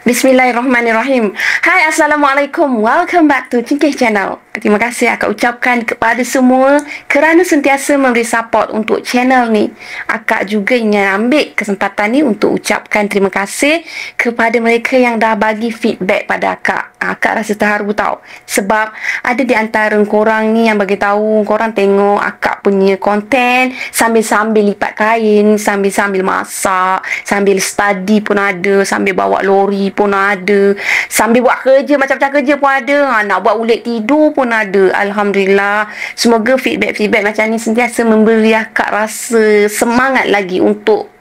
Bismillahirrahmanirrahim. Hai, Assalamualaikum. Welcome back to Cingkih Channel. Terima kasih akak ucapkan kepada semua kerana sentiasa memberi support untuk channel ni. Akak juga ingin ambil kesempatan ni untuk ucapkan terima kasih kepada mereka yang dah bagi feedback pada akak. Akak rasa terharu tau. Sebab ada di antara korang ni yang bagi tahu korang tengok akak punya konten sambil-sambil lipat kain, sambil-sambil masak, sambil study pun ada, sambil bawa lori pun ada, sambil buat kerja, macam-macam kerja pun ada, nak buat ulit tidur pun ada. Alhamdulillah, semoga feedback-feedback macam ni sentiasa memberi akak rasa semangat lagi untuk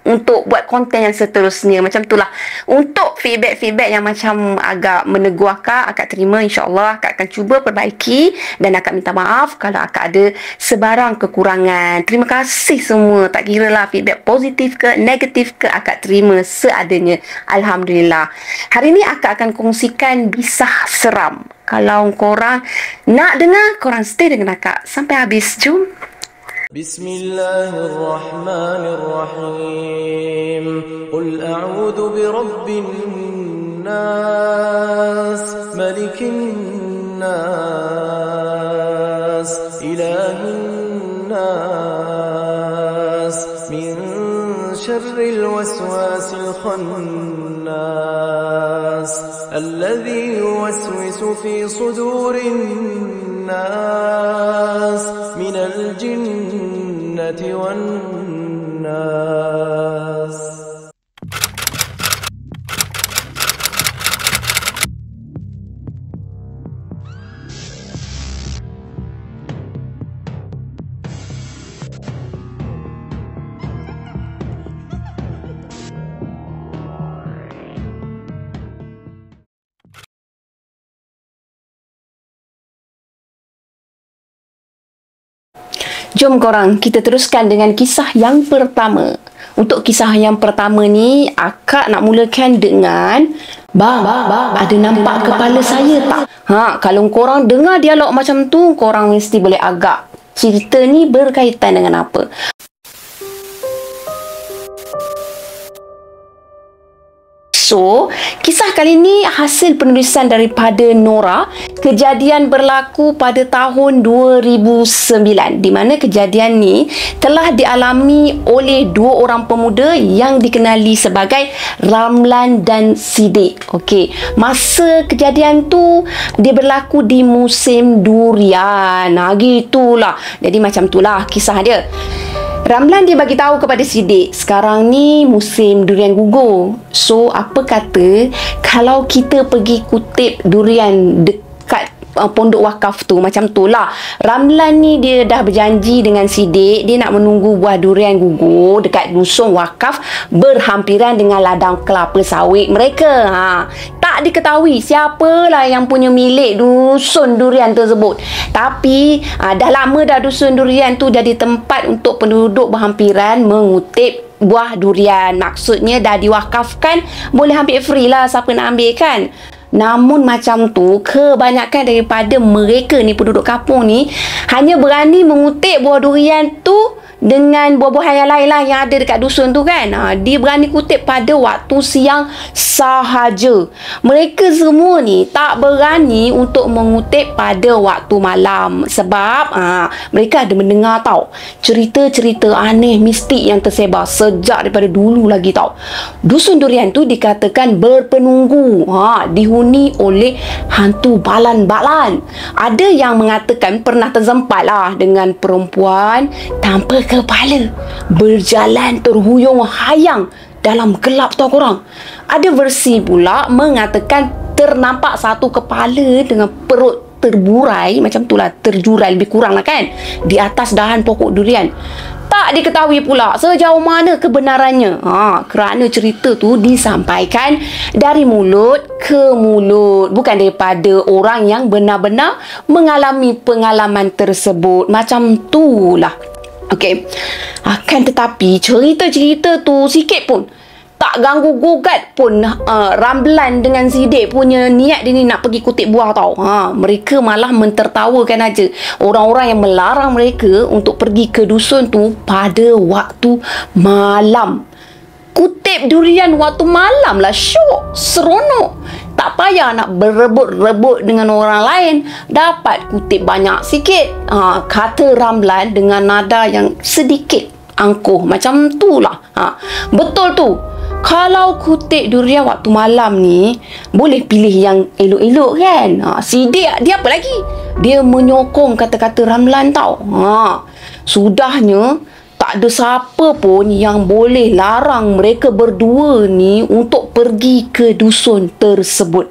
buat konten yang seterusnya. Macam itulah. Untuk feedback-feedback yang macam agak menegur akak terima, insyaAllah akak akan cuba perbaiki dan akak minta maaf kalau akak ada sebarang kekurangan. Terima kasih semua. Tak kira lah feedback positif ke negatif ke, akak terima seadanya. Alhamdulillah. Hari ni akak akan kongsikan kisah seram. Kalau korang nak dengar, korang stay dengan akak sampai habis. Jom. بسم الله الرحمن الرحيم قل أعوذ برب الناس ملك الناس إله الناس من شر الوسواس الخناس الذي يوسوس في صدور الناس من الجنة والناس. Jom korang, kita teruskan dengan kisah yang pertama. Untuk kisah yang pertama ni, akak nak mulakan dengan Bang, ada nampak kepala saya tak? Kalau korang dengar dialog macam tu, korang mesti boleh agak cerita ni berkaitan dengan apa. So, kisah kali ni hasil penulisan daripada Nora. Kejadian berlaku pada tahun 2009, di mana kejadian ni telah dialami oleh dua orang pemuda yang dikenali sebagai Ramlan dan Siddiq. Okey, masa kejadian tu dia berlaku di musim durian. Gitulah. Jadi macam itulah kisah dia. Ramlan dia bagi tahu kepada Siddiq, sekarang ni musim durian gugur. So, apa kata kalau kita pergi kutip durian dekat pondok wakaf tu, macam tu lah. Ramlan ni dia dah berjanji dengan Siddiq, dia nak menunggu buah durian gugur dekat dusun wakaf berhampiran dengan ladang kelapa sawit mereka. Tak diketahui siapalah yang punya milik dusun durian tersebut. Tapi dah lama dah dusun durian tu jadi tempat untuk penduduk berhampiran mengutip buah durian. Maksudnya dah diwakafkan, boleh hampir free lah siapa nak ambil kan. Namun macam tu, kebanyakan daripada mereka ni, penduduk kampung ni, hanya berani mengutip buah durian tu dengan buah-buahan yang lain lah yang ada dekat dusun tu kan. Dia berani kutip pada waktu siang sahaja. Mereka semua ni tak berani untuk mengutip pada waktu malam. Sebab mereka ada mendengar tau cerita-cerita aneh mistik yang tersebar sejak daripada dulu lagi tau. Dusun durian tu dikatakan berpenunggu, dihuni oleh hantu balan-balan. Ada yang mengatakan pernah terzempat lah dengan perempuan tanpa kepala berjalan terhuyung hayang dalam gelap tau korang. Ada versi pula mengatakan ternampak satu kepala dengan perut terburai, macam itulah, terjurai lebih kurang lah kan, di atas dahan pokok durian. Tak diketahui pula sejauh mana kebenarannya, kerana cerita tu disampaikan dari mulut ke mulut, bukan daripada orang yang benar-benar mengalami pengalaman tersebut. Macam tu lah. Okey. Akan tetapi cerita-cerita tu sikit pun tak ganggu gugat pun Ramlan dengan Siddiq punya niat dia ni nak pergi kutip buah tau. Mereka malah mentertawakan aja orang-orang yang melarang mereka untuk pergi ke dusun tu pada waktu malam. Kutip durian waktu malam lah, syok, seronok. Tak payah nak berebut-rebut dengan orang lain, dapat kutip banyak sikit. Kata Ramlan dengan nada yang sedikit angkuh, macam tu lah. Betul tu. Kalau kutip durian waktu malam ni, boleh pilih yang elok-elok kan. Sidik dia apa lagi? Dia menyokong kata-kata Ramlan tau. Sudahnya, tak ada siapa pun yang boleh larang mereka berdua ni untuk pergi ke dusun tersebut.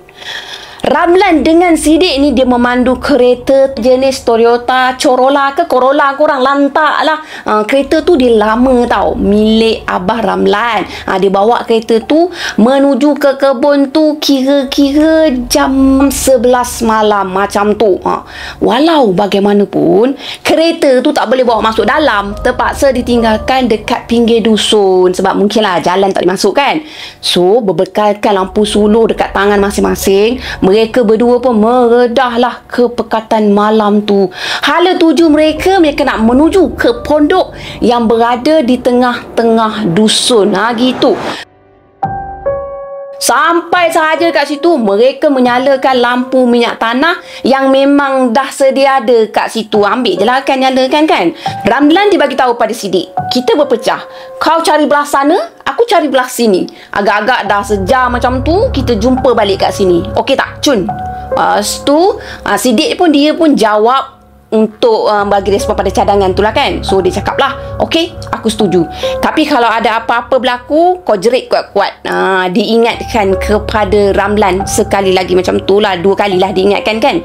Ramlan dengan Sidik ni dia memandu kereta jenis Toyota Corolla ke Corolla, korang lantak lah. Kereta tu dia lama tau, milik Abah Ramlan. Dia bawa kereta tu menuju ke kebun tu kira-kira jam 11 malam macam tu. Walau bagaimanapun, kereta tu tak boleh bawa masuk dalam, terpaksa ditinggalkan dekat pinggir dusun sebab mungkinlah jalan tak boleh masuk kan. So, berbekalkan lampu suluh dekat tangan masing-masing, mereka berdua pun meredahlah ke pekatan malam tu. Hala tuju mereka nak menuju ke pondok yang berada di tengah-tengah dusun. Gitu. Sampai sahaja kat situ, mereka menyalakan lampu minyak tanah yang memang dah sedia ada kat situ. Ambil je lah kan, nyalakan kan. Ramlan dibagi tahu pada Sidik, kita berpecah. Kau cari belah sana, aku cari belah sini. Agak-agak dah sejam macam tu, kita jumpa balik kat sini. Okey tak, Cun? Lepas tu, Sidik pun dia pun jawab untuk bagi respon pada cadangan tu lah kan. So dia cakap lah, okey, aku setuju. Tapi kalau ada apa-apa berlaku, kau jerit kuat-kuat. Diingatkan kepada Ramlan sekali lagi macam tu lah, 2 kali lah diingatkan kan.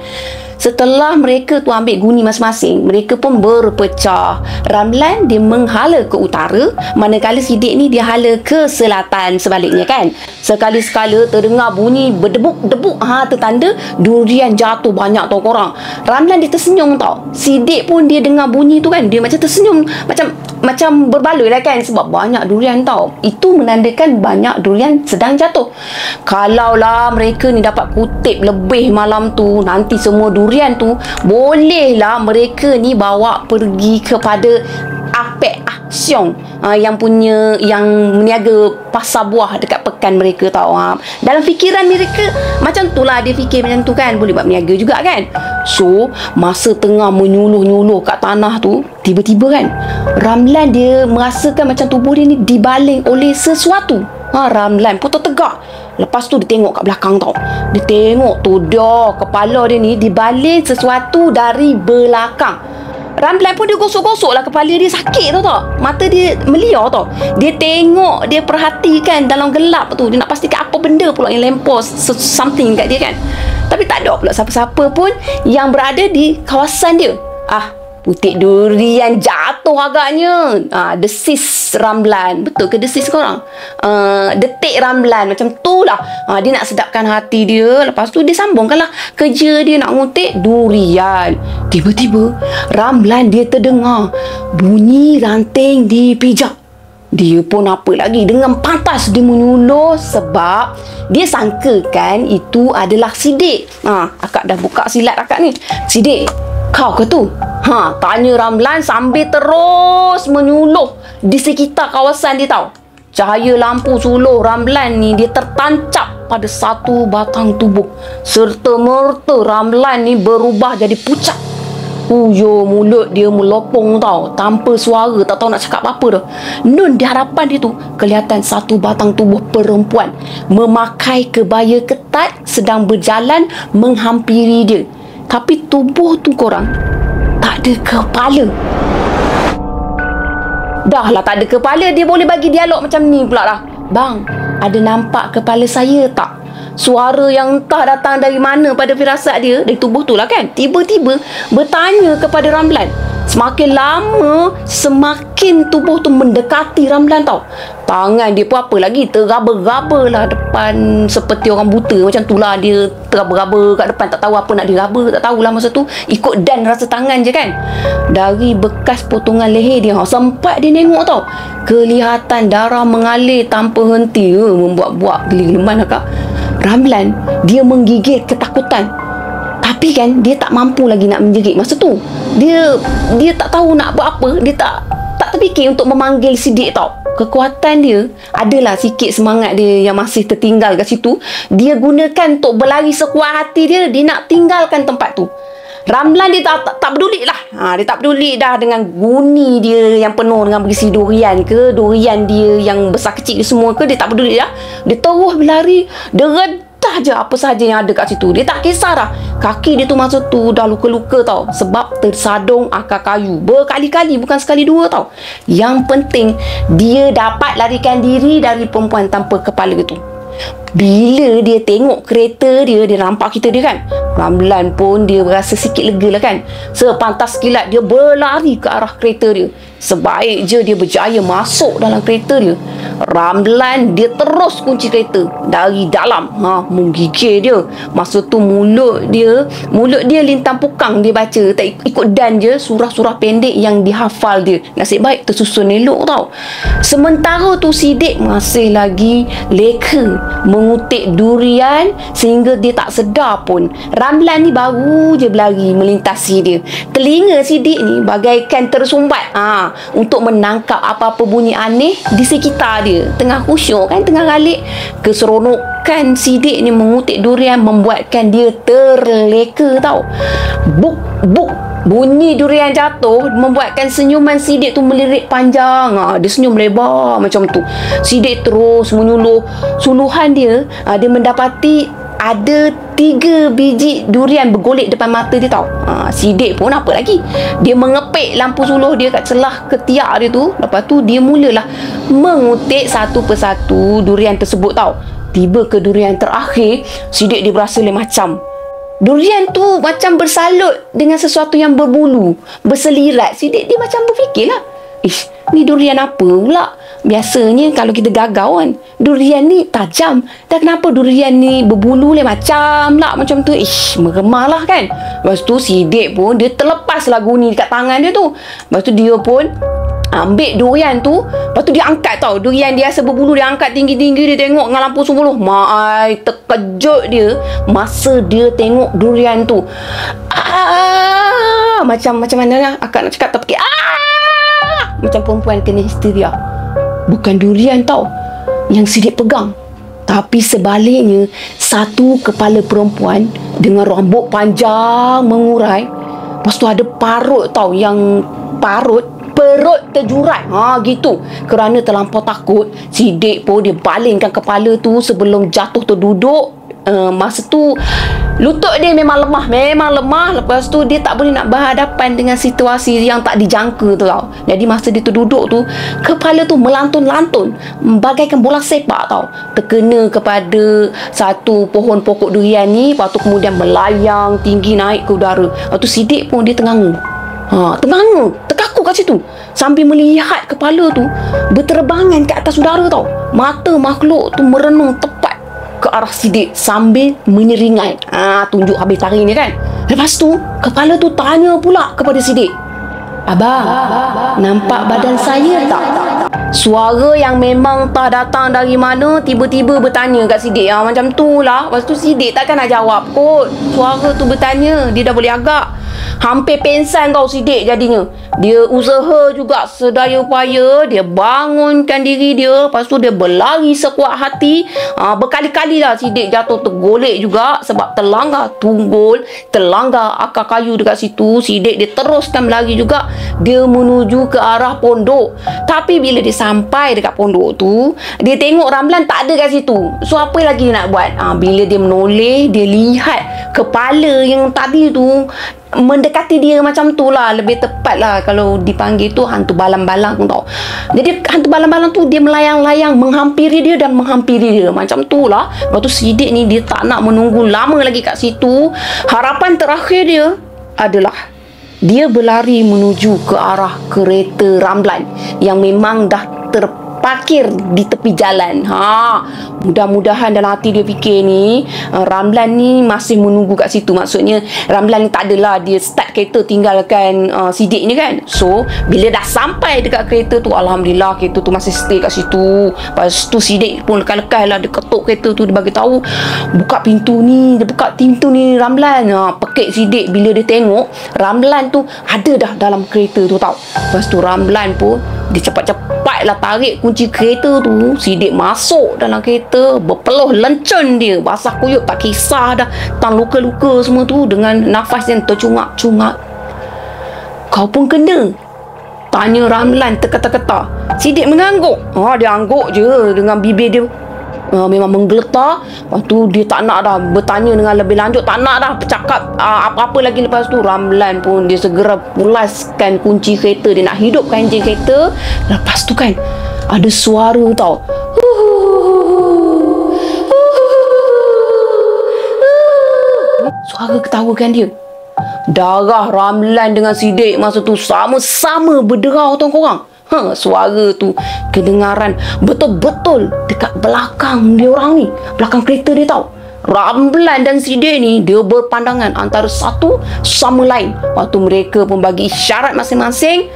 Setelah mereka tu ambil guni masing-masing, mereka pun berpecah. Ramlan dia menghala ke utara, manakala Sidik ni dia hala ke selatan sebaliknya kan. Sekali-sekala terdengar bunyi berdebuk-debuk. Tertanda durian jatuh banyak tau korang. Ramlan dia tersenyum tau. Sidik pun dia dengar bunyi tu kan, dia macam tersenyum, macam berbaloi lah kan, sebab banyak durian tau. Itu menandakan banyak durian sedang jatuh. Kalaulah mereka ni dapat kutip lebih malam tu, nanti semua durian tu bolehlah mereka ni bawa pergi kepada Apek Siong yang meniaga pasar buah dekat pekan mereka tau. Dalam fikiran mereka macam tu lah, dia fikir macam tu kan, boleh buat meniaga juga kan. So masa tengah menyuluh-nyuluh kat tanah tu, tiba-tiba kan Ramlan dia merasakan macam tubuh dia ni dibaling oleh sesuatu. Ramlan pun tertegak. Lepas tu dia tengok kat belakang tau. Dia tengok tu dah kepala dia ni dibaling sesuatu dari belakang. Ramlan pun dia gosok-gosok lah kepala dia, sakit tau tak. Mata dia meliar tau. Dia tengok, dia perhatikan dalam gelap tu. Dia nak pastikan apa benda pula yang lempos something kat dia kan. Tapi tak ada pula siapa-siapa pun yang berada di kawasan dia. Putik durian jatuh agaknya. Desis Ramlan. Betul ke desis korang? Detik Ramlan. Macam tu lah. Dia nak sedapkan hati dia. Lepas tu dia sambungkan lah kerja dia nak ngutik durian. Tiba-tiba Ramlan dia terdengar bunyi ranting dipijak. Dia pun apa lagi, dengan pantas dia menyuluh sebab dia sangkakan itu adalah Sidik. Akak dah buka silat akak ni. Sidik, kau ke tu? Tanya Ramlan sambil terus menyuluh di sekitar kawasan dia tau. Cahaya lampu suluh Ramlan ni dia tertancap pada satu batang tubuh. Serta-merta Ramlan ni berubah jadi pucat. Mulut dia melopong tau, tanpa suara, tak tahu nak cakap apa dah. Nun di hadapan dia tu kelihatan satu batang tubuh perempuan memakai kebaya ketat sedang berjalan menghampiri dia. Tapi tubuh tu korang tak ada kepala. Dah lah tak ada kepala, dia boleh bagi dialog macam ni pula lah. Bang, ada nampak kepala saya tak? Suara yang entah datang dari mana pada firasat dia, dari tubuh tu lah kan, tiba-tiba bertanya kepada Ramlan. Semakin lama, semakin tubuh tu mendekati Ramlan tau. Tangan dia pun apa lagi, teraba-raba lah depan, seperti orang buta macam tu lah. Dia teraba-raba kat depan, tak tahu apa nak diraba, tak tahulah masa tu. Ikut dan rasa tangan je kan. Dari bekas potongan leher dia, sempat dia tengok tau, kelihatan darah mengalir tanpa henti. Membuat-buat geli-geliman lah kak. Ramlan dia menggigil ketakutan. Tapi kan dia tak mampu lagi nak menjerit masa tu. Dia tak tahu nak buat apa. Dia tak terfikir untuk memanggil Sidik tau. kekuatan dia, adalah sikit semangat dia yang masih tertinggal kat situ. Dia gunakan untuk berlari sekuat hati dia. Dia nak tinggalkan tempat tu. Ramlan dia tak peduli lah. Dia tak peduli dah dengan guni dia yang penuh dengan berisi durian ke, durian dia yang besar kecil semua ke, dia tak peduli dah. Dia terus berlari. Dia redah je apa sahaja yang ada kat situ. Dia tak kisah dah. Kaki dia tu masa tu dah luka-luka tau, sebab tersadung akar kayu berkali-kali, bukan sekali dua tau. Yang penting dia dapat larikan diri dari perempuan tanpa kepala tu. Bila dia tengok kereta dia nampak kita dia kan, Ramlan pun dia rasa sikit lega lah kan. Sepantas kilat dia berlari ke arah kereta dia. Sebaik je dia berjaya masuk dalam kereta dia, Ramlan dia terus kunci kereta dari dalam. Menggigil dia. Masa tu mulut dia lintang pukang. Dia baca tak ikut dan je surah-surah pendek yang dihafal dia. Nasib baik tersusun elok tau. Sementara tu Sidik masih lagi leka mengutik durian sehingga dia tak sedar pun Ramlan ni baru je berlari melintasi dia. Telinga Sidik ni bagaikan tersumbat untuk menangkap apa-apa bunyi aneh di sekitar dia. Tengah khusyuk kan, tengah galik. Keseronokan Sidik ni mengutik durian membuatkan dia terleka tau. Buk bunyi durian jatuh membuatkan senyuman Sidik tu melirik panjang. Dia senyum lebar macam tu. Sidik terus menyuluh suluhan dia. Dia mendapati ada 3 biji durian bergolek depan mata dia tau. Sidik pun apa lagi, dia mengepek lampu suluh dia kat celah ketiak dia tu. Lepas tu dia mulalah mengutik satu persatu durian tersebut tau. Tiba ke durian terakhir, Sidik dia berasa macam durian tu macam bersalut dengan sesuatu yang berbulu, berselirat. Sidik dia macam berfikirlah, ni durian apa pula? Biasanya kalau kita gagau kan, durian ni tajam. Dan kenapa durian ni berbulu macam tu? Meremah lah kan. Lepas tu Sidik pun dia terlepas lah guni dekat tangan dia tu. Lepas tu dia pun ambil durian tu. Lepas tu dia angkat tau. Durian dia biasa berbulu, dia angkat tinggi-tinggi. Dia tengok dengan lampu 10. Terkejut dia masa dia tengok durian tu. Macam mana lah akak nak cakap, terpekik. Macam perempuan kena histeria. Bukan durian tau yang Sidik pegang, tapi sebaliknya satu kepala perempuan dengan rambut panjang mengurai. Lepas tu ada parut tau, yang perut terjurat. Gitu. Kerana terlampau takut, Sidik pun dia balingkan kepala tu sebelum jatuh terduduk. Masa tu lutut dia memang lemah. Lepas tu dia tak boleh nak berhadapan dengan situasi yang tak dijangka tu tau. Jadi masa dia terduduk tu, kepala tu melantun-lantun bagaikan bola sepak tau, terkena kepada satu pohon pokok durian ni. Lepas tu kemudian melayang tinggi naik ke udara. Lepas tu Sidik pun dia ternganga, terkaku kat situ sambil melihat kepala tu berterbangan ke atas udara tau. Mata makhluk tu merenung tepat ke arah Sidik sambil menyeringai. Tunjuk habis taring ni kan. Lepas tu kepala tu tanya pula kepada Sidik, "Abang, nampak badan saya tak?" Suara yang memang tak datang dari mana tiba-tiba bertanya kat Sidik. Macam tu lah. Lepas tu Sidik takkan nak jawab kot. Suara tu bertanya, dia dah boleh agak. Hampir pengsan kau Sidik jadinya. Dia usaha juga sedaya upaya. Dia bangunkan diri dia. Lepas tu dia berlari sekuat hati. Berkali-kali lah Sidik jatuh tergolek juga sebab terlanggar tunggul, terlanggar akar kayu dekat situ. Sidik dia teruskan berlari juga. Dia menuju ke arah pondok. Tapi bila dia sampai dekat pondok tu, dia tengok Ramlan tak ada kat situ. So apa lagi dia nak buat? Bila dia menoleh, dia lihat kepala yang tadi tu mendekati dia macam tu lah. Lebih tepat lah kalau dipanggil tu hantu balang-balang tau. Jadi hantu balang-balang tu dia melayang-layang menghampiri dia macam tu lah. Lepas tu Sidik ni dia tak nak menunggu lama lagi kat situ. Harapan terakhir dia adalah dia berlari menuju ke arah kereta Ramlan yang memang dah terparkir di tepi jalan. Mudah-mudahan dalam hati dia fikir ni, Ramlan ni masih menunggu kat situ. Maksudnya Ramlan ni tak adalah dia start kereta tinggalkan Sidik ni kan. So bila dah sampai dekat kereta tu, alhamdulillah kereta tu masih stay kat situ. Lepas tu Sidik pun lekas-lekas lah dia ketuk kereta tu. Dia bagi tahu, buka pintu ni Ramlan. Pekik Sidik bila dia tengok Ramlan tu ada dah dalam kereta tu tau. Lepas tu Ramlan pun dia cepat-cepat lah tarik kunci kereta tu. Sidik masuk dalam kereta, berpeluh lencun dia, basah kuyup, tak kisah dah tang luka-luka semua tu, dengan nafas yang tercungak-cungak. Kau pun kena? Tanya Ramlan terketa-keta. Sidik mengangguk. Dia angguk je dengan bibir dia. Memang menggeletar. Lepas tu dia tak nak dah bertanya dengan lebih lanjut, tak nak dah bercakap apa-apa lagi. Lepas tu Ramlan pun dia segera pulaskan kunci kereta, dia nak hidupkan enjin kereta. Lepas tu kan ada suara tau, suara ketawakan dia. Darah Ramlan dengan Sidik masa tu sama-sama berderau tau korang. Suara tu kedengaran betul-betul dekat belakang dia orang ni, belakang kereta dia tau. Ramlan dan Sidik ni dia berpandangan antara satu sama lain. Waktu mereka pun bagi isyarat masing-masing,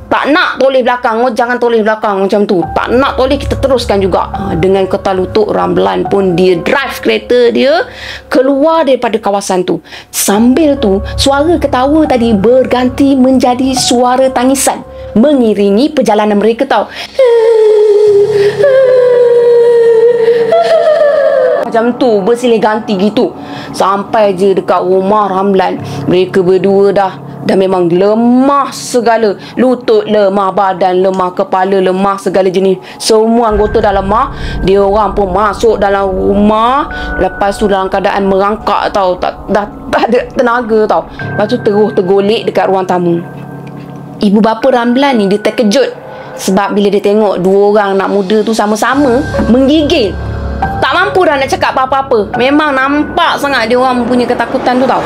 tak nak toleh belakang, jangan toleh belakang macam tu. Tak nak toleh, kita teruskan juga. Dengan ketah lutut, Ramlan pun dia drive kereta dia keluar daripada kawasan tu. Sambil tu, suara ketawa tadi berganti menjadi suara tangisan mengiringi perjalanan mereka tau. Macam tu, bersilih ganti gitu. Sampai je dekat rumah Ramlan, mereka berdua dah memang lemah segala. Lutut lemah, badan lemah, kepala lemah, segala jenis. Semua anggota dah lemah. Dia orang pun masuk dalam rumah. Lepas tu dalam keadaan merangkak tau. Dah tak ada tenaga tau. Lepas tu terus tergolek dekat ruang tamu. Ibu bapa Ramlan ni dia terkejut. Sebab bila dia tengok dua orang anak muda tu sama-sama menggigil. Tak mampu dah nak cakap apa-apa. Memang nampak sangat dia orang punya ketakutan tu tau.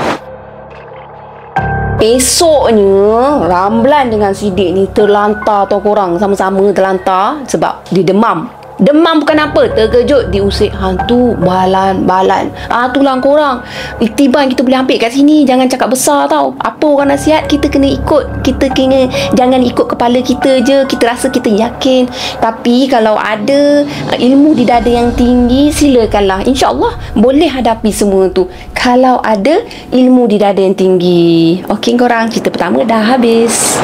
Esoknya Ramlan dengan Sidik ni terlantar tau korang. Sama-sama terlantar sebab dia demam. Demam bukan apa, terkejut diusik hantu balan-balan. Itulah korang, iktiban kita boleh ambil kat sini. Jangan cakap besar tau. Apa orang nasihat, kita kena ikut. Kita kena, jangan ikut kepala kita je. Kita rasa kita yakin. Tapi kalau ada ilmu di dada yang tinggi, silakanlah. InsyaAllah boleh hadapi semua tu kalau ada ilmu di dada yang tinggi. Okey korang, cerita pertama dah habis.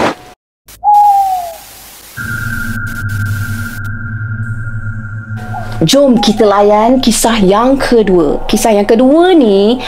Jom kita layan kisah yang kedua. Kisah yang kedua ni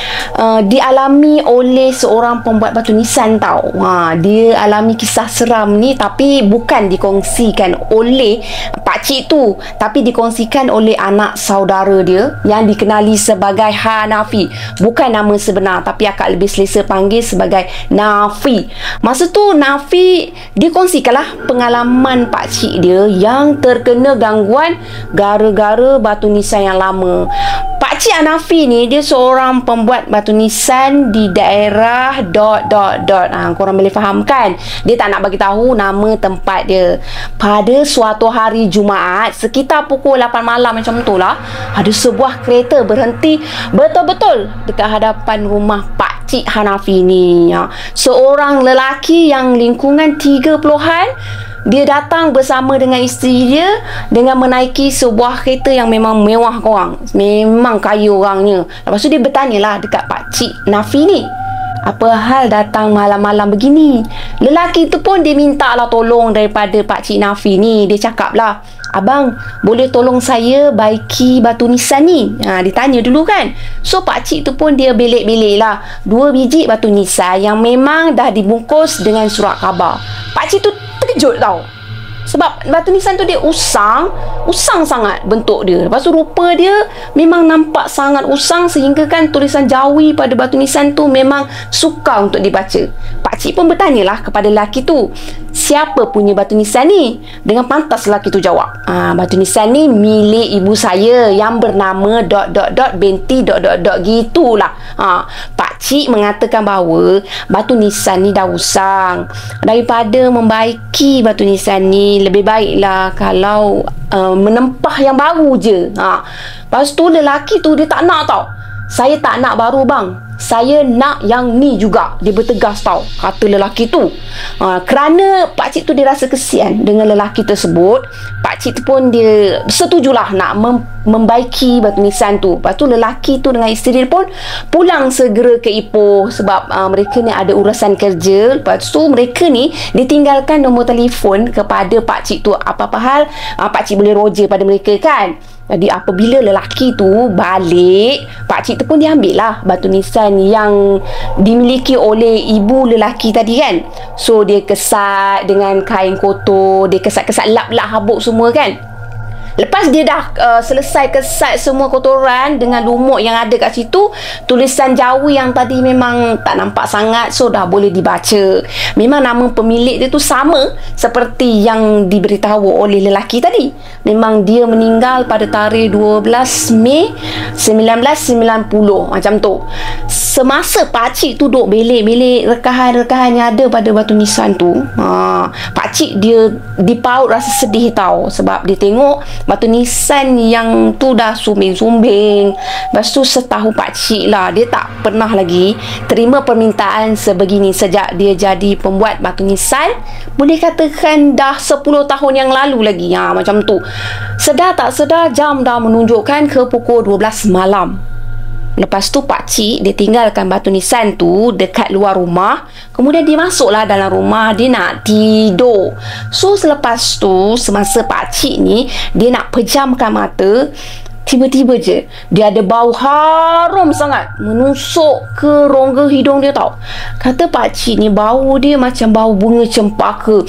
dialami oleh seorang pembuat batu nisan tau. Dia alami kisah seram ni, tapi bukan dikongsikan oleh pakcik tu, tapi dikongsikan oleh anak saudara dia yang dikenali sebagai Hanafi. Bukan nama sebenar, tapi akak lebih selesa panggil sebagai Nafi. Masa tu Nafi dia kongsikanlah pengalaman pakcik dia yang terkena gangguan gara-gara batu nisan yang lama. Pakcik Hanafi ni dia seorang pembuat batu nisan di daerah ... Korang boleh faham kan? Dia tak nak bagi tahu nama tempat dia. Pada suatu hari Jumaat sekitar pukul 8 malam macam tu lah, ada sebuah kereta berhenti betul-betul dekat hadapan rumah Pakcik Hanafi ni. Seorang lelaki yang lingkungan 30-an, dia datang bersama dengan isteri dia dengan menaiki sebuah kereta yang memang mewah korang. Memang kaya orangnya. Lepas tu dia bertanyalah dekat Pakcik Nafi ni, apa hal datang malam-malam begini? Lelaki tu pun dia minta lah tolong daripada Pakcik Nafi ni. Dia cakap lah, abang boleh tolong saya baiki batu nisan ni? Ditanya dulu kan. So pakcik tu pun dia belik-belik lah 2 biji batu nisan yang memang dah dibungkus dengan surat khabar. Pakcik tu terkejut tau, sebab batu nisan tu dia usang sangat bentuk dia. Lepas tu rupa dia memang nampak sangat usang, sehingga kan tulisan Jawi pada batu nisan tu memang sukar untuk dibaca. Pakcik pun bertanyalah kepada lelaki tu, siapa punya batu nisan ni? Dengan pantas lelaki tu jawab, batu nisan ni milik ibu saya yang bernama ... binti ... gitulah. Pakcik mengatakan bahawa batu nisan ni dah usang. Daripada membaiki batu nisan ni, lebih baiklah kalau menempah yang baru je. Lepas tu lelaki tu dia tak nak tau. saya tak nak baru bang, saya nak yang ni juga. Dia bertegas tau, kata lelaki tu. Kerana pakcik tu dia rasa kesian dengan lelaki tersebut, pakcik tu pun dia setujulah nak membaiki batu nisan tu. Lepas tu lelaki tu dengan isteri dia pun pulang segera ke Ipoh sebab mereka ni ada urusan kerja. Lepas tu mereka ni ditinggalkan nombor telefon kepada pakcik tu. Apa-apa hal pakcik boleh roja pada mereka kan. Jadi apabila lelaki tu balik, pakcik tu pun dia ambil lah batu nisan yang dimiliki oleh ibu lelaki tadi kan. So dia kesat dengan kain kotor, dia kesat-kesat lap-lap habuk semua kan. Lepas dia dah selesai kesat semua kotoran dengan lumut yang ada kat situ, tulisan Jawi yang tadi memang tak nampak sangat, so dah boleh dibaca. Memang nama pemilik dia tu sama seperti yang diberitahu oleh lelaki tadi. Memang dia meninggal pada tarikh 12 Mei 1990 macam tu. Semasa pakcik tu duk belik-belik rekahan-rekahan yang ada pada batu nisan tu, pakcik dia dipaut rasa sedih tau, sebab dia tengok batu nisan yang tu dah sumbing-sumbing. Lepas tu setahu pakcik lah, dia tak pernah lagi terima permintaan sebegini sejak dia jadi pembuat batu nisan. Boleh katakan dah 10 tahun yang lalu lagi. Macam tu. Sedar tak sedar jam dah menunjukkan ke pukul 12 malam. Lepas tu pakcik dia tinggalkan batu nisan tu dekat luar rumah. Kemudian dia masuklah dalam rumah, dia nak tidur. So selepas tu, semasa pakcik ni dia nak pejamkan mata, tiba-tiba je dia ada bau harum sangat menusuk ke rongga hidung dia tau. Kata pakcik ni bau dia macam bau bunga cempaka.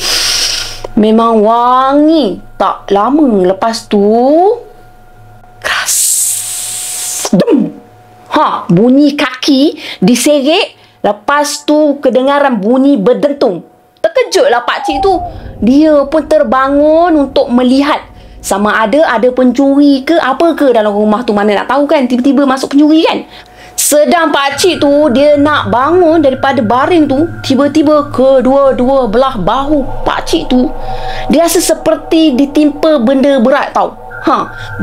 Memang wangi. Tak lama lepas tu, keras, dem, bunyi kaki diseret. Lepas tu kedengaran bunyi berdentung. Terkejutlah pakcik tu. Dia pun terbangun untuk melihat sama ada pencuri ke apa ke dalam rumah tu. Mana nak tahu kan, tiba-tiba masuk pencuri kan. Sedang pakcik tu dia nak bangun daripada baring tu, tiba-tiba kedua-dua belah bahu pakcik tu dia rasa seperti ditimpa benda berat tau.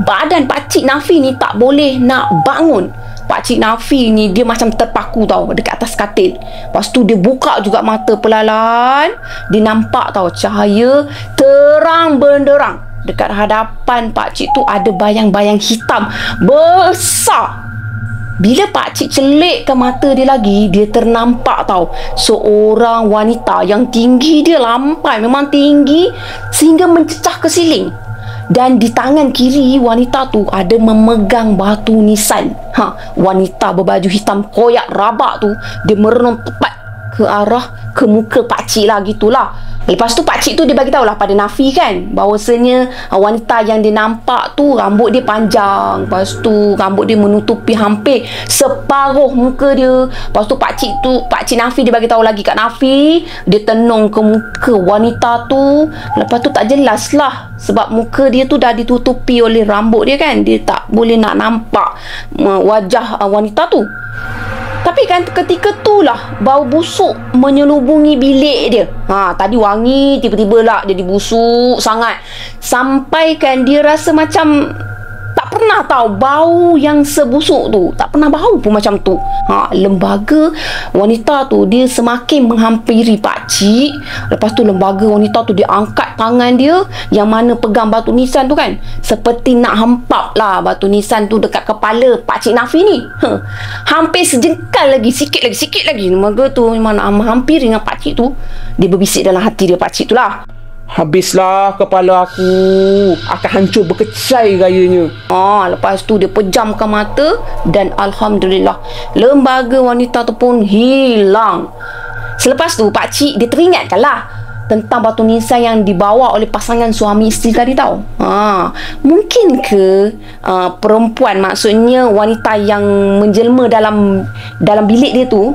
Badan pakcik Nafi ni tak boleh nak bangun. Pakcik Nafi ni dia macam terpaku tau dekat atas katil. Lepas tu dia buka juga mata perlahan. Dia nampak tau cahaya terang benderang. Dekat hadapan pakcik tu ada bayang-bayang hitam besar. Bila pakcik celikkan mata dia lagi, dia ternampak tau seorang wanita yang tinggi dia lampai. Memang tinggi sehingga mencecah ke siling. Dan di tangan kiri wanita tu ada memegang batu nisan. Wanita berbaju hitam koyak rabak tu dia merenung tepat ke muka pakcik lah, gitulah. Lepas tu pakcik tu dia bagi tahulah pada Nafi kan, bahawasanya wanita yang dia nampak tu rambut dia panjang. Lepas tu rambut dia menutupi hampir separuh muka dia. Lepas tu pakcik Nafi dia bagi tahu lagi kat Nafi. Dia tenung ke muka wanita tu. Lepas tu tak jelas lah sebab muka dia tu dah ditutupi oleh rambut dia kan. Dia tak boleh nak nampak wajah wanita tu. Tapi kan ketika tu lah bau busuk menyelubungi bilik dia. Tadi wangi, tiba-tiba lah jadi busuk sangat. Sampai kan dia rasa macam tak pernah tahu bau yang sebusuk tu. Tak pernah bau pun macam tu. Lembaga wanita tu dia semakin menghampiri pakcik. Lepas tu lembaga wanita tu dia angkat tangan dia yang mana pegang batu nisan tu kan. Seperti nak hempap lah batu nisan tu dekat kepala pakcik Nafi ni. Hampir sejengkal lagi, sikit lagi. Lembaga tu memang nak menghampiri dengan pakcik tu. Dia berbisik dalam hati dia pakcik tu lah. Habislah kepala aku, akan hancur berkecai gayanya. Lepas tu dia pejamkan mata dan alhamdulillah lembaga wanita tu pun hilang. Selepas tu pakcik dia teringatkan lah tentang batu nisan yang dibawa oleh pasangan suami isteri tadi tau. Mungkin ke perempuan, maksudnya wanita yang menjelma dalam bilik dia tu,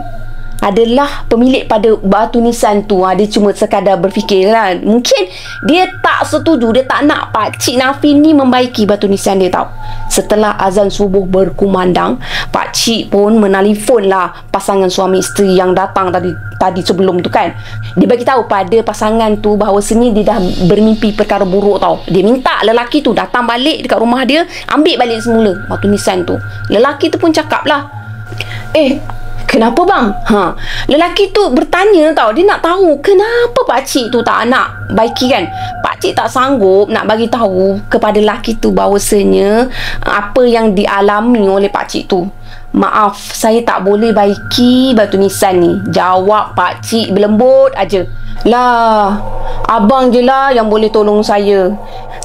adalah pemilik pada batu nisan tu. Dia cuma sekadar berfikir lah. Mungkin dia tak setuju, dia tak nak Pakcik Nafi ni membaiki batu nisan dia tau. Setelah azan subuh berkumandang, Pakcik pun menelefon lah pasangan suami isteri yang datang tadi sebelum tu kan. Dia bagi tahu pada pasangan tu bahawasanya dia dah bermimpi perkara buruk tau. Dia minta lelaki tu datang balik dekat rumah dia, ambil balik semula batu nisan tu. Lelaki tu pun cakap lah, kenapa bang? Lelaki tu bertanya tau. Dia nak tahu kenapa pakcik tu tak nak baiki kan. Pakcik tak sanggup nak bagi tahu kepada lelaki tu bahawasanya apa yang dialami oleh pakcik tu. Maaf, saya tak boleh baiki batu nisan ni, jawab pakcik berlembut aja. Lah, abang je lah yang boleh tolong saya.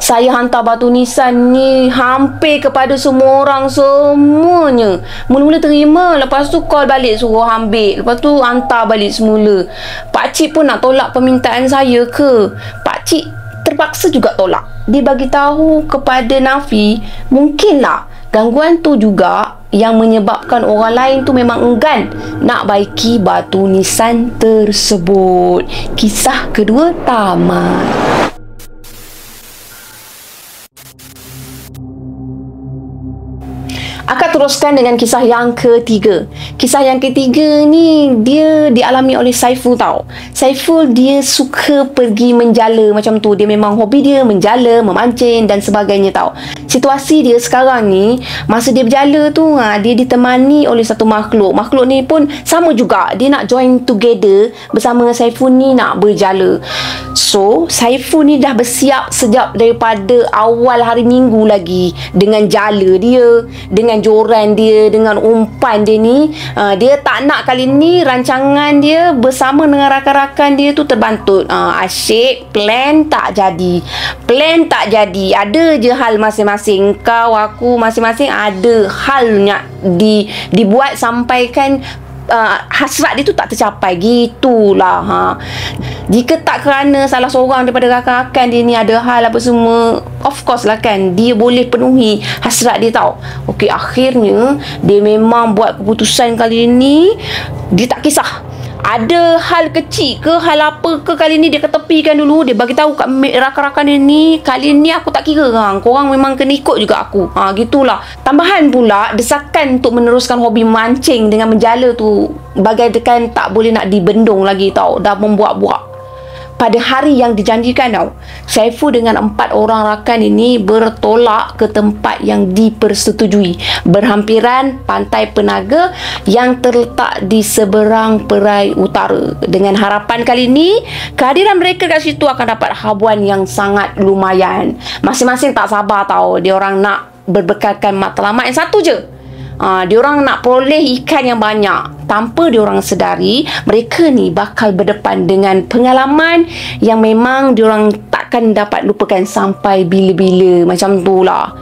Saya hantar batu nisan ni hampir kepada semua orang semuanya. Mula-mula terima, lepas tu call balik suruh ambil, lepas tu hantar balik semula. Pakcik pun nak tolak permintaan saya ke? Pakcik terpaksa juga tolak. Dia bagi tahu kepada Nafi, mungkinlah gangguan tu juga yang menyebabkan orang lain tu memang enggan nak baiki batu nisan tersebut. Kisah kedua tamat. Akan teruskan dengan kisah yang ketiga. Kisah yang ketiga ni dia dialami oleh Saiful tau. Saiful dia suka pergi menjala macam tu. Dia memang hobi dia menjala, memancing dan sebagainya tau. Situasi dia sekarang ni, masa dia berjala tu, dia ditemani oleh satu makhluk. Makhluk ni pun sama juga. Dia nak join together bersama Saiful ni nak berjala. So, Saiful ni dah bersiap sejak daripada awal hari Minggu lagi. Dengan jala dia, dengan joran dia, dengan umpan dia ni. Dia tak nak kali ni rancangan dia bersama dengan rakan-rakan dia tu terbantut. Asyik plan tak jadi. Ada je hal masing-masing. Kau, aku, masing-masing ada hal nak dibuat sampaikan hasrat dia tu tak tercapai. Gitulah. Jika tak kerana salah seorang daripada rakan-rakan dia ni ada hal apa semua, of course lah kan, dia boleh penuhi hasrat dia tau. Okey, akhirnya dia memang buat keputusan kali ni. Dia tak kisah ada hal kecil ke, hal apa ke, kali ni dia ketepikan dulu. Dia bagi tahu kat rakan-rakan dia ni, kali ni aku tak kira korang memang kena ikut juga aku. Gitulah. Tambahan pula desakan untuk meneruskan hobi mancing dengan menjala tu bagaikan tak boleh nak dibendung lagi tau. Dah membuat-buat. Pada hari yang dijanjikan tau, Saiful dengan 4 orang rakan ini bertolak ke tempat yang dipersetujui, berhampiran Pantai Penaga yang terletak di seberang Perai Utara. Dengan harapan kali ini, kehadiran mereka kat situ akan dapat habuan yang sangat lumayan. Masing-masing tak sabar tau. Dia orang nak berbekalkan matlamat yang satu je. Diorang nak peroleh ikan yang banyak. Tanpa diorang sedari, mereka ni bakal berdepan dengan pengalaman yang memang diorang takkan dapat lupakan sampai bila-bila. Macam tu lah.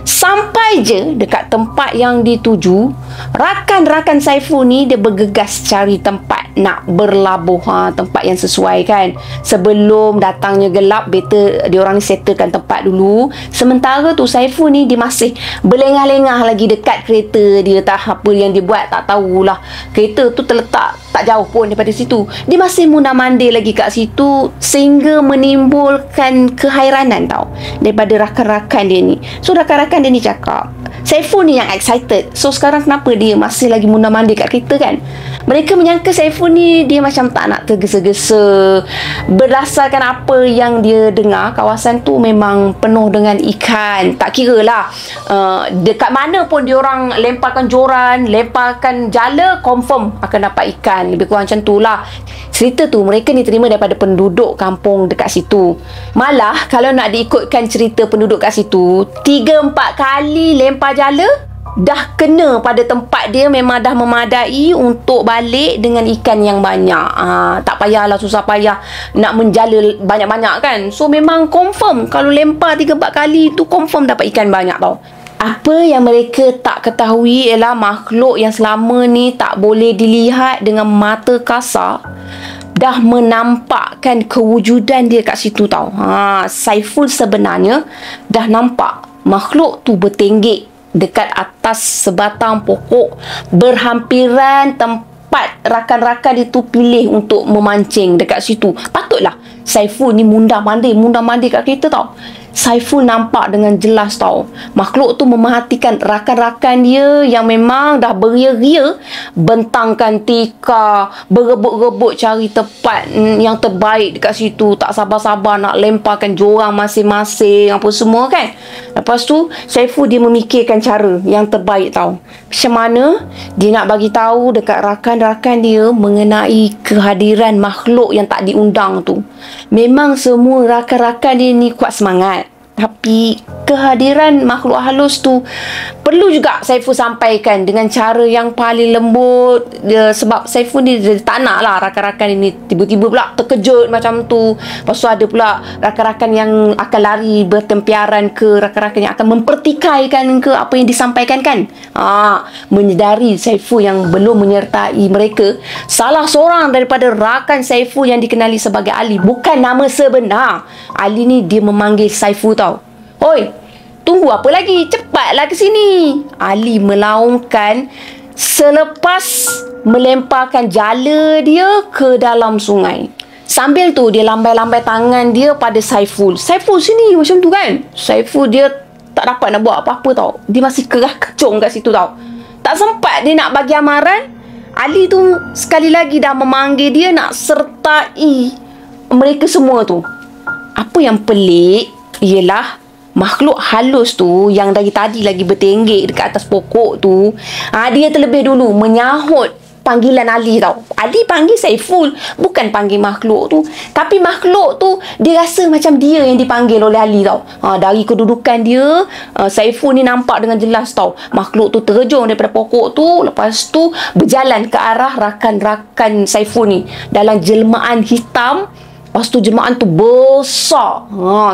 Sampai je dekat tempat yang dituju, rakan-rakan Saiful ni dia bergegas cari tempat nak berlabuh, tempat yang sesuai kan. Sebelum datangnya gelap, better diorang ni settlekan tempat dulu. Sementara tu Saiful ni dia masih berlengah-lengah lagi dekat kereta dia. Tak apa yang dia buat tak tahulah. Kereta tu terletak tak jauh pun daripada situ. Dia masih mundar-mandir lagi kat situ sehingga menimbulkan kehairanan tau daripada rakan-rakan dia ni. So rakan-rakan dia ni cakap, Saiful ni yang excited. So sekarang kenapa dia masih lagi mundar-mandir kat kereta kan? Mereka menyangka Saiful ni dia macam tak nak tergesa-gesa. Berdasarkan apa yang dia dengar, kawasan tu memang penuh dengan ikan. Tak kira lah dekat mana pun diorang lemparkan joran, lemparkan jala, confirm akan dapat ikan. Lebih kurang macam tu lah. Cerita tu mereka ni terima daripada penduduk kampung dekat situ. Malah kalau nak diikutkan cerita penduduk kat situ, 3-4 kali lempar jala dah kena pada tempat dia, memang dah memadai untuk balik dengan ikan yang banyak. Tak payahlah susah payah nak menjala banyak-banyak kan. So memang confirm kalau lempar 3-4 kali tu confirm dapat ikan banyak tau. Apa yang mereka tak ketahui ialah makhluk yang selama ni tak boleh dilihat dengan mata kasar dah menampakkan kewujudan dia kat situ tau. Saiful sebenarnya dah nampak makhluk tu bertenggek dekat atas sebatang pokok berhampiran tempat tepat rakan-rakan itu pilih untuk memancing dekat situ. Patutlah Saiful ni mundar-mandir kat kita tau. Saiful nampak dengan jelas tau. Makhluk tu memerhatikan rakan-rakan dia yang memang dah beria-ria, bentangkan tikar, berebut-rebut cari tempat yang terbaik dekat situ. Tak sabar-sabar nak lemparkan jorang masing-masing apa semua kan. Lepas tu Saiful dia memikirkan cara yang terbaik tau. Macam mana dia nak bagi tahu dekat rakan-rakan dia mengenai kehadiran makhluk yang tak diundang tu. Memang semua rakan-rakan dia ni kuat semangat, tapi kehadiran makhluk halus tu perlu juga Saiful sampaikan dengan cara yang paling lembut. Sebab Saiful ni dia tak nak lah rakan-rakan ini tiba-tiba pula terkejut macam tu. Lepas tu ada pula rakan-rakan yang akan lari bertempiaran ke, rakan-rakan yang akan mempertikaikan ke apa yang disampaikan kan. Menyedari Saiful yang belum menyertai mereka, salah seorang daripada rakan Saiful yang dikenali sebagai Ali, bukan nama sebenar Ali ni, dia memanggil Saiful tau. "Oi, tunggu apa lagi? Cepatlah ke sini." Ali melaungkan selepas melemparkan jala dia ke dalam sungai. Sambil tu dia lambai-lambai tangan dia pada Saiful. "Saiful sini," macam tu kan. Saiful dia tak dapat nak buat apa-apa tau. Dia masih kerah kecong kat situ tau. Tak sempat dia nak bagi amaran. Ali tu sekali lagi dah memanggil dia nak sertai mereka semua tu. Apa yang pelik ialah makhluk halus tu yang dari tadi lagi bertenggek dekat atas pokok tu, dia terlebih dulu menyahut panggilan Ali tau. Ali panggil Saiful, bukan panggil makhluk tu. Tapi makhluk tu dia rasa macam dia yang dipanggil oleh Ali tau. Dari kedudukan dia, Saiful ni nampak dengan jelas tau. Makhluk tu terjun daripada pokok tu, lepas tu berjalan ke arah rakan-rakan Saiful ni dalam jelmaan hitam. Lepas tu jelmaan tu besar.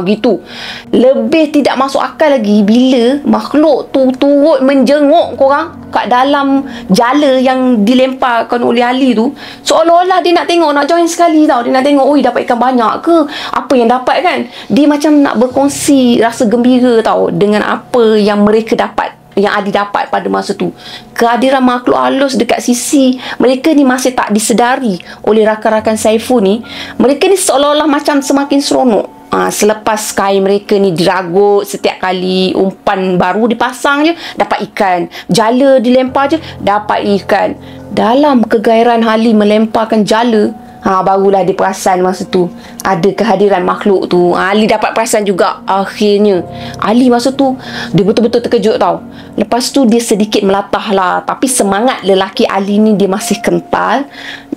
Gitu. Lebih tidak masuk akal lagi bila makhluk tu turut menjenguk korang kat dalam jala yang dilemparkan oleh Ali tu. Seolah-olah dia nak tengok, nak join sekali tau. Dia nak tengok, oi dapat ikan banyak ke? Apa yang dapat kan? Dia macam nak berkongsi rasa gembira tau dengan apa yang mereka dapat, yang Ali dapat pada masa tu. Kehadiran makhluk halus dekat sisi mereka ni masih tak disedari oleh rakan-rakan Saiful ni. Mereka ni seolah-olah macam semakin seronok. Selepas kain mereka ni diragut, setiap kali umpan baru dipasang je dapat ikan, jala dilempar je dapat ikan. Dalam kegairan Ali melemparkan jala, barulah dia perasan masa tu ada kehadiran makhluk tu. Ali dapat perasan juga akhirnya. Ali masa tu dia betul-betul terkejut tau. Lepas tu dia sedikit melatah lah, tapi semangat lelaki Ali ni dia masih kental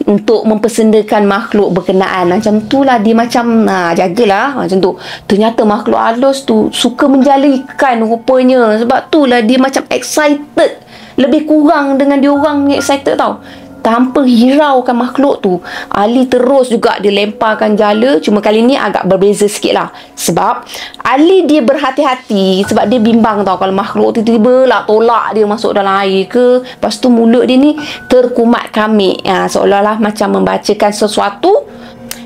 untuk mempersendakan makhluk berkenaan. Macam tu lah dia macam jagalah macam tu. Ternyata makhluk halus tu suka menjala ikan rupanya. Sebab tu lah dia macam excited, lebih kurang dengan dia orang excited tau. Tanpa hiraukan makhluk tu, Ali terus juga dia lemparkan jala. Cuma kali ni agak berbeza sikit lah. Sebab Ali dia berhati-hati. Sebab dia bimbang tau kalau makhluk tu tiba-tiba lah tolak dia masuk dalam air ke. Lepas tu mulut dia ni terkumat kamik, seolah-olah macam membacakan sesuatu.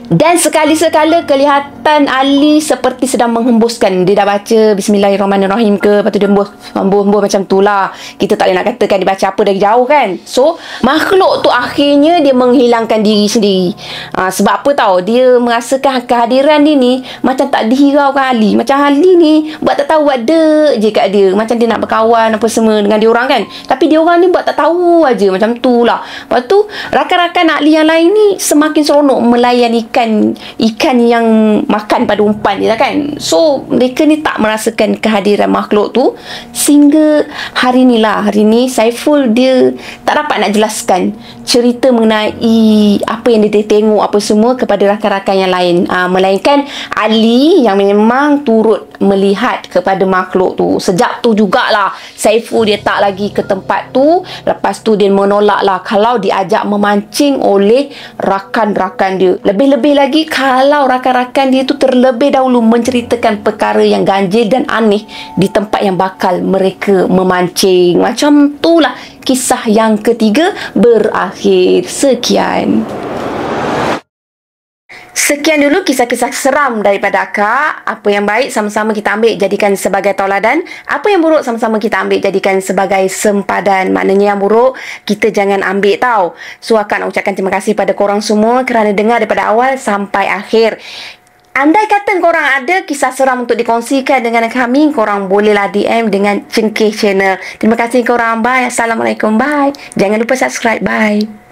Dan sekali-sekala kelihatan Ali seperti sedang menghembuskan. Dia dah baca Bismillahirrahmanirrahim ke, lepas tu dia hembus macam tu lah. Kita tak boleh nak katakan dia baca apa dari jauh kan. So makhluk tu akhirnya dia menghilangkan diri sendiri. Sebab apa tahu, dia merasakan kehadiran dia ni macam tak dihiraukan Ali. Macam Ali ni buat tak tahu, buat dek je kat dia. Macam dia nak berkawan apa semua dengan dia orang kan. Tapi dia orang ni buat tak tahu aja, macam tu lah. Lepas tu rakan-rakan Ali yang lain ni semakin seronok melayan ikan yang makan pada umpan dia lah kan. So mereka ni tak merasakan kehadiran makhluk tu sehingga hari ni Saiful dia tak dapat nak jelaskan cerita mengenai apa yang dia tengok apa semua kepada rakan-rakan yang lain, melainkan Ali yang memang turut melihat kepada makhluk tu. Sejak tu jugalah Saiful dia tak lagi ke tempat tu. Lepas tu dia menolak lah kalau diajak memancing oleh rakan-rakan dia. Lebih-lebih lagi kalau rakan-rakan dia tu terlebih dahulu menceritakan perkara yang ganjil dan aneh di tempat yang bakal mereka memancing. Macam tu lah kisah yang ketiga berakhir. Sekian. Sekian dulu kisah-kisah seram daripada akak. Apa yang baik sama-sama kita ambil jadikan sebagai tauladan. Apa yang buruk sama-sama kita ambil jadikan sebagai sempadan. Maknanya yang buruk kita jangan ambil tau. So akak nak ucapkan terima kasih pada korang semua kerana dengar daripada awal sampai akhir. Andai kata korang ada kisah seram untuk dikongsikan dengan kami, korang bolehlah DM dengan Cengkeh Channel. Terima kasih korang. Bye. Assalamualaikum. Bye. Jangan lupa subscribe. Bye.